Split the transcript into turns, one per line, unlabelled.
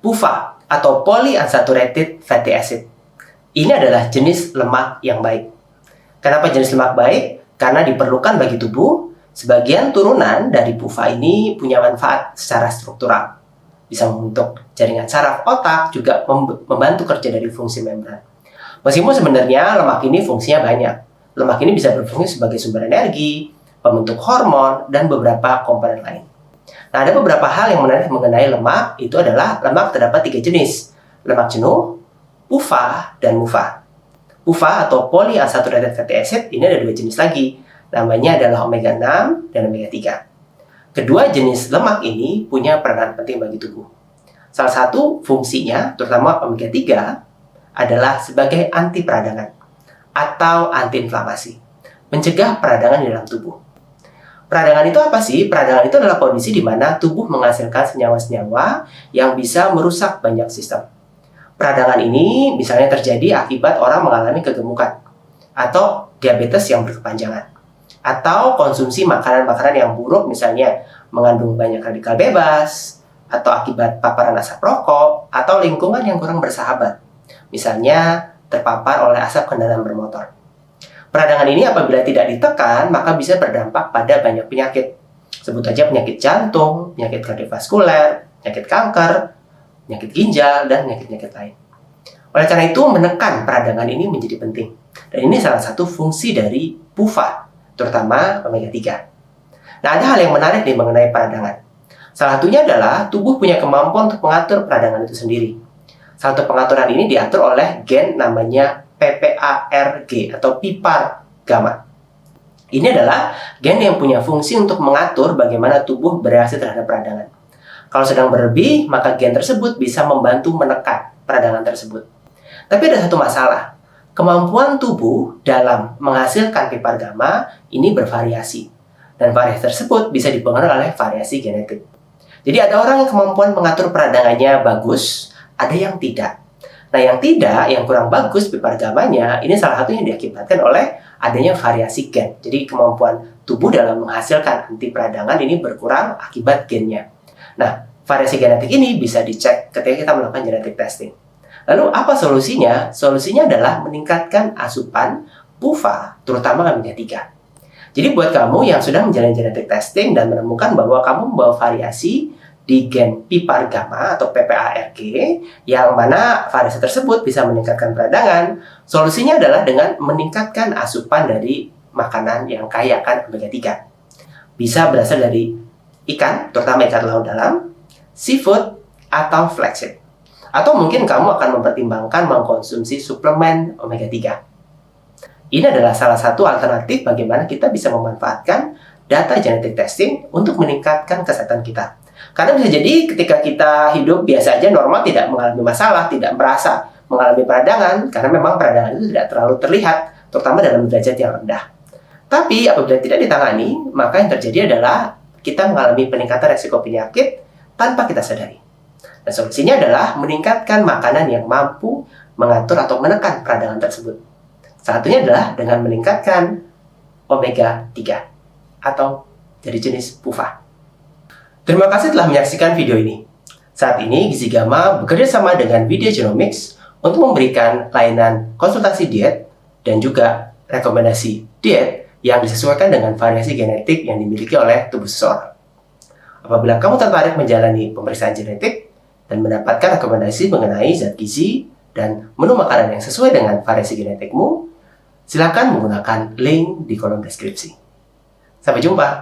PUFA atau polyunsaturated fatty acid. Ini adalah jenis lemak yang baik. Kenapa jenis lemak baik? Karena diperlukan bagi tubuh. Sebagian turunan dari PUFA ini punya manfaat secara struktural. Bisa membentuk jaringan saraf otak, juga membantu kerja dari fungsi membran. Meskipun sebenarnya lemak ini fungsinya banyak. Lemak ini bisa berfungsi sebagai sumber energi, pembentuk hormon, dan beberapa komponen lain. Nah, ada beberapa hal yang menarik mengenai lemak. Itu adalah lemak terdapat 3 jenis. Lemak jenuh, PUFA, dan MUFA. PUFA atau polyunsaturated fatty acid ini ada 2 jenis lagi. Namanya adalah omega 6 dan omega 3. Kedua jenis lemak ini punya peranan penting bagi tubuh. Salah satu fungsinya, terutama omega 3, adalah sebagai anti peradangan atau antiinflamasi, mencegah peradangan di dalam tubuh. Peradangan itu apa sih? Peradangan itu adalah kondisi di mana tubuh menghasilkan senyawa-senyawa yang bisa merusak banyak sistem. Peradangan ini misalnya terjadi akibat orang mengalami kegemukan, atau diabetes yang berkepanjangan, atau konsumsi makanan-makanan yang buruk, misalnya mengandung banyak radikal bebas, atau akibat paparan asap rokok, atau lingkungan yang kurang bersahabat, misalnya terpapar oleh asap kendaraan bermotor. Peradangan ini apabila tidak ditekan, maka bisa berdampak pada banyak penyakit. Sebut aja penyakit jantung, penyakit kardiovaskuler, penyakit kanker, penyakit ginjal, dan penyakit-penyakit lain. Oleh karena itu, menekan peradangan ini menjadi penting. Dan ini salah satu fungsi dari PUFA, terutama omega 3. Nah, ada hal yang menarik nih mengenai peradangan. Salah satunya adalah tubuh punya kemampuan untuk mengatur peradangan itu sendiri. Salah satu pengaturan ini diatur oleh gen namanya PPARG atau PIPAR gamma. Ini adalah gen yang punya fungsi untuk mengatur bagaimana tubuh bereaksi terhadap peradangan. Kalau sedang berlebih, maka gen tersebut bisa membantu menekan peradangan tersebut. Tapi ada satu masalah. Kemampuan tubuh dalam menghasilkan PIPAR gamma ini bervariasi. Dan variasi tersebut bisa dipengaruhi oleh variasi genetik. Jadi ada orang yang kemampuan mengatur peradangannya bagus, ada yang tidak. Nah, yang kurang bagus PIPAR gammanya, ini salah satu yang diakibatkan oleh adanya variasi gen. Jadi kemampuan tubuh dalam menghasilkan anti peradangan ini berkurang akibat gennya. Nah, variasi genetik ini bisa dicek ketika kita melakukan genetic testing. Lalu apa solusinya? Solusinya adalah meningkatkan asupan PUFA, terutama omega 3. Jadi buat kamu yang sudah menjalani genetic testing dan menemukan bahwa kamu membawa variasi di gen PIPAR gamma atau PPARG, yang mana variasi tersebut bisa meningkatkan peradangan, solusinya adalah dengan meningkatkan asupan dari makanan yang kaya akan omega 3. Bisa berasal dari ikan, terutama ikan laut dalam, seafood, atau flaxseed. Atau mungkin kamu akan mempertimbangkan mengkonsumsi suplemen omega 3. Ini adalah salah satu alternatif bagaimana kita bisa memanfaatkan data genetic testing untuk meningkatkan kesehatan kita. Karena bisa jadi ketika kita hidup biasa aja normal, tidak mengalami masalah, tidak merasa mengalami peradangan, karena memang peradangan itu tidak terlalu terlihat, terutama dalam derajat yang rendah. Tapi apabila tidak ditangani, maka yang terjadi adalah kita mengalami peningkatan resiko penyakit tanpa kita sadari. Dan solusinya adalah meningkatkan makanan yang mampu mengatur atau menekan peradangan tersebut. Salah satunya adalah dengan meningkatkan omega 3 atau dari jenis PUFA. Terima kasih telah menyaksikan video ini. Saat ini Gizi Gamma bekerja sama dengan Vidya Genomics untuk memberikan layanan konsultasi diet dan juga rekomendasi diet yang disesuaikan dengan variasi genetik yang dimiliki oleh tubuh seseorang. Apabila kamu tertarik menjalani pemeriksaan genetik dan mendapatkan rekomendasi mengenai zat gizi dan menu makanan yang sesuai dengan variasi genetikmu, silakan menggunakan link di kolom deskripsi. Sampai jumpa!